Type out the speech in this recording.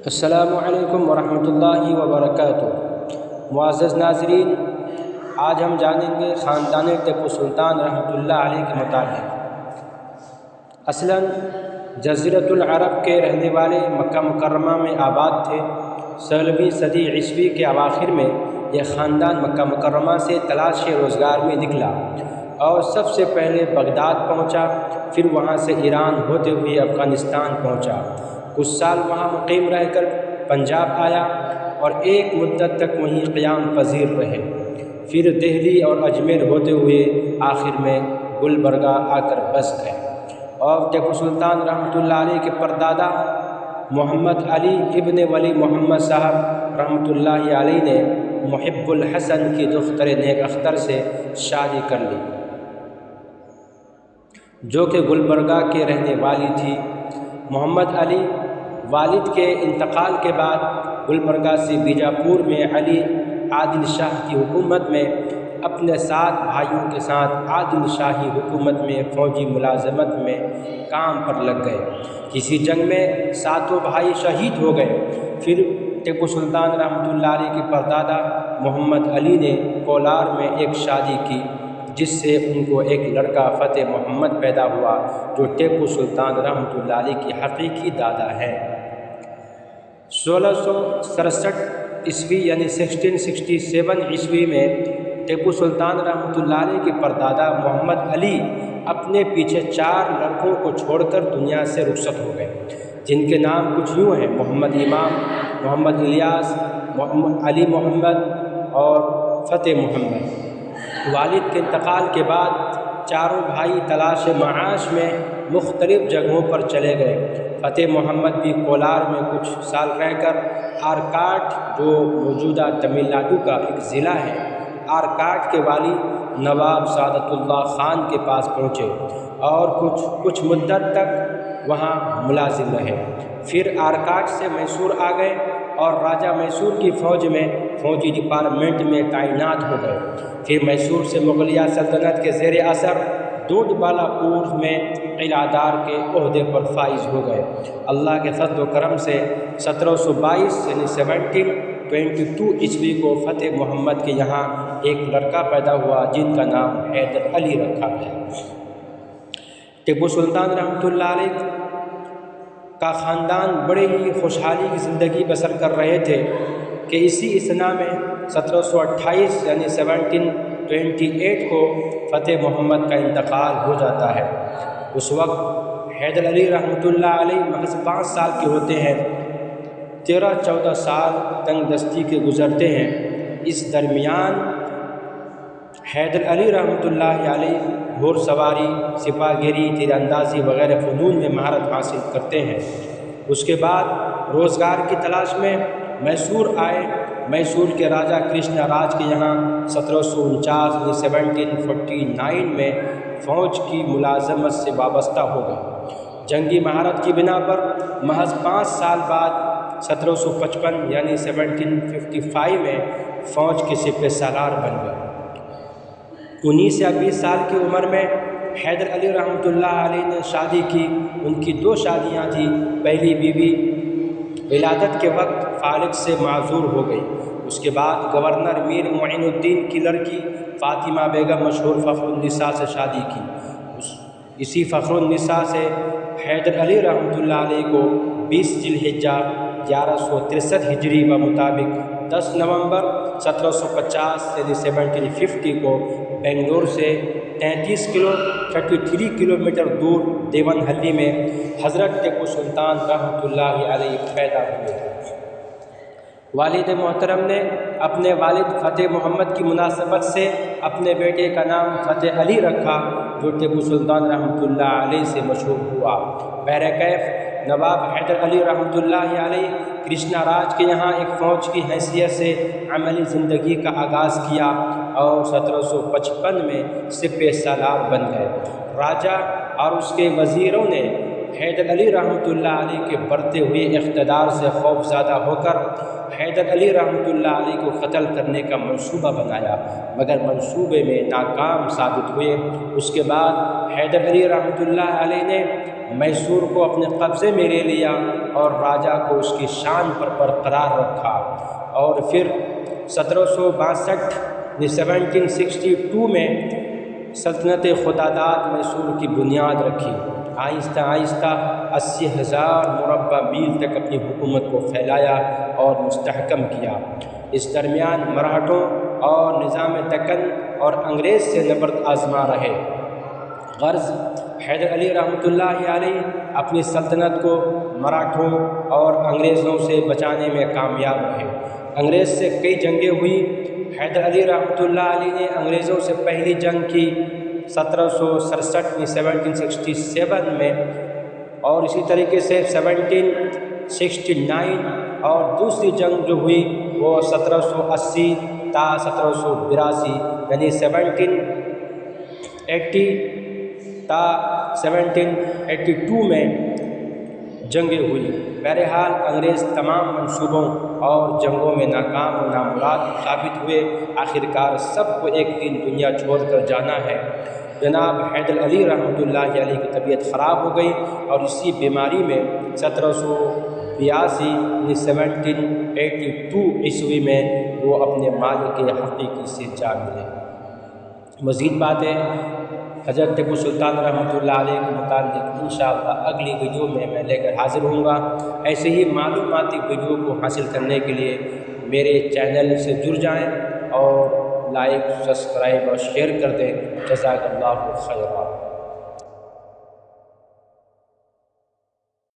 السلام علیکم ورحمۃ اللہ وبرکاتہ۔ معزز ناظرین، آج ہم جانیں گے خاندان ٹیپو سلطان رحمۃ اللہ علیہ کے متعلق۔ اصلاً جزیرۃ العرب کے رہنے والے مکہ مکرمہ میں آباد تھے۔ 16ویں صدی عیسوی کے اواخر میں یہ خاندان مکہ مکرمہ سے تلاش روزگار میں نکلا اور سب سے پہلے بغداد پہنچا، پھر وہاں سے ایران ہوتے ہوئے افغانستان پہنچا۔ کچھ سال وہاں مقیم رہ کر پنجاب آیا اور ایک مدت تک وہیں قیام پذیر رہے، پھر دہلی اور اجمیر ہوتے ہوئے آخر میں گلبرگہ آ کر بس گئے۔ اور ٹیپو سلطان رحمۃ اللہ علیہ کے پردادا محمد علی ابن ولی محمد صاحب رحمۃ اللہ علیہ نے محب الحسن کی دختر نیک اختر سے شادی کر لی، جو کہ گلبرگہ کے رہنے والی تھی۔ محمد علی والد کے انتقال کے بعد گلبرگہ سے بیجاپور میں علی عادل شاہ کی حکومت میں اپنے 7 بھائیوں کے ساتھ عادل شاہی حکومت میں فوجی ملازمت میں کام پر لگ گئے۔ کسی جنگ میں 7 بھائی شہید ہو گئے۔ پھر ٹیپو سلطان رحمۃ اللہ علیہ کے پردادا محمد علی نے کولار میں ایک شادی کی، جس سے ان کو ایک لڑکا فتح محمد پیدا ہوا، جو ٹیپو سلطان رحمۃ اللہ علیہ کی حقیقی دادا ہے۔ 1667 عیسوی یعنی 1667 عیسوی میں ٹیپو سلطان رحمۃ اللہ علیہ کے پردادا محمد علی اپنے پیچھے 4 لڑکوں کو چھوڑ کر دنیا سے رخصت ہو گئے، جن کے نام کچھ یوں ہیں: محمد امام، محمد الیاس، محمد علی محمد اور فتح محمد۔ والد کے انتقال کے بعد چاروں بھائی تلاش معاش میں مختلف جگہوں پر چلے گئے۔ فتح محمد بھی کولار میں کچھ سال رہ کر آرکاٹ، جو موجودہ تمل ناڈو کا ایک ضلع ہے، آرکاٹ کے والی نواب سعادت اللہ خان کے پاس پہنچے اور کچھ مدت تک وہاں ملازم رہے۔ پھر آرکاٹ سے میسور آ گئے اور راجہ میسور کی فوج میں فوجی ڈپارٹمنٹ میں تعینات ہو گئے۔ پھر میسور سے مغلیہ سلطنت کے زیر اثر دوڈ بالا پور میں قلعہ دار کے عہدے پر فائز ہو گئے۔ اللہ کے فضل و کرم سے 1722 یعنی 1722 عیسوی کو فتح محمد کے یہاں ایک لڑکا پیدا ہوا، جن کا نام حیدر علی رکھا گیا۔ ٹیپو سلطان رحمۃ اللہ علیہ کا خاندان بڑے ہی خوشحالی کی زندگی بسر کر رہے تھے کہ اسی اثنا میں 1728 یعنی 1728 کو فتح محمد کا انتقال ہو جاتا ہے۔ اس وقت حیدر علی رحمۃ اللہ علیہ محض 5 سال کے ہوتے ہیں۔ 13-14 سال تنگ دستی کے گزرتے ہیں۔ اس درمیان حیدر علی رحمۃ اللہ علیہ گھوڑ سواری، سپاہ گیری، تیر اندازی وغیرہ فنون میں مہارت حاصل کرتے ہیں۔ اس کے بعد روزگار کی تلاش میں میسور آئے۔ میسور کے راجہ کرشنا راج کے یہاں 1749 یعنی 1749 میں فوج کی ملازمت سے وابستہ ہو گئے۔ جنگی مہارت کی بنا پر محض 5 سال بعد 1755 یعنی 1755 میں فوج کے سپہ سالار بن گئے۔ 19 یا 20 سال کی عمر میں حیدر علی رحمۃ اللہ علیہ نے شادی کی۔ ان کی 2 شادیاں تھیں۔ پہلی بیوی ولادت کے وقت فالج سے معذور ہو گئی۔ اس کے بعد گورنر میر معین الدین کی لڑکی فاطمہ بیگم مشہور فخر النساء سے شادی کی۔ اسی فخر النساء سے حیدر علی رحمۃ اللہ علیہ کو 20 ذی الحجہ 1163 ہجری و مطابق 10 نومبر 1750 یعنی 1750 کو بنگلور سے 33 کلومیٹر دور دیونہلی میں حضرت ٹیپو سلطان رحمۃ اللہ علیہ پیدا ہوئے۔ والد محترم نے اپنے والد فتح محمد کی مناسبت سے اپنے بیٹے کا نام فتح علی رکھا، جو ٹیپو سلطان رحمۃ اللہ علیہ سے مشہور ہوا۔ بہرکیف نواب حیدر علی رحمۃ اللہ علیہ کرشنا راج کے یہاں ایک فوج کی حیثیت سے عملی زندگی کا آغاز کیا اور 1755 میں سپہ سالار بن گئے۔ راجہ اور اس کے وزیروں نے حیدر علی رحمۃ اللہ علیہ کے بڑھتے ہوئے اقتدار سے خوف زدہ ہو کر حیدر علی رحمۃ اللہ علیہ کو قتل کرنے کا منصوبہ بنایا، مگر منصوبے میں ناکام ثابت ہوئے۔ اس کے بعد حیدر علی رحمۃ اللہ علیہ نے میسور کو اپنے قبضے میں لے لیا اور راجہ کو اس کی شان پر برقرار رکھا، اور پھر 1762 میں سلطنت خداداد میسور کی بنیاد رکھی۔ آہستہ آہستہ 80,000 مربع میل تک اپنی حکومت کو پھیلایا اور مستحکم کیا۔ اس درمیان مراٹھوں اور نظام دکن اور انگریز سے نبرد آزما رہے۔ غرض حیدر علی رحمۃ اللہ علیہ اپنی سلطنت کو مراٹھوں اور انگریزوں سے بچانے میں کامیاب رہے۔ انگریز سے کئی جنگیں ہوئی۔ حیدر علی رحمۃ اللہ علیہ نے انگریزوں سے پہلی جنگ کی 1767 میں، اور اسی طریقے سے 1769، اور دوسری جنگ جو ہوئی وہ 1780 تا 1782، یعنی 1780 تا 1782 میں جنگیں ہوئی۔ بہرحال انگریز تمام منصوبوں اور جنگوں میں ناکام و نامراد ثابت ہوئے۔ آخرکار سب کو ایک دن دنیا چھوڑ کر جانا ہے۔ جناب حیدر علی رحمۃ اللہ علیہ کی طبیعت خراب ہو گئی، اور اسی بیماری میں 1782 عیسوی میں وہ اپنے مالک حقیقی سے جا ملے۔ مزید باتیں حضرت ٹیپو سلطان رحمۃ اللہ علیہ کے متعلق انشاءاللہ اگلی ویڈیو میں لے کر حاضر ہوں گا۔ ایسے ہی معلوماتی ویڈیو کو حاصل کرنے کے لیے میرے چینل سے جڑ جائیں اور لائک، سبسکرائب اور شیئر کر دیں۔ جزاک اللہ خیرا۔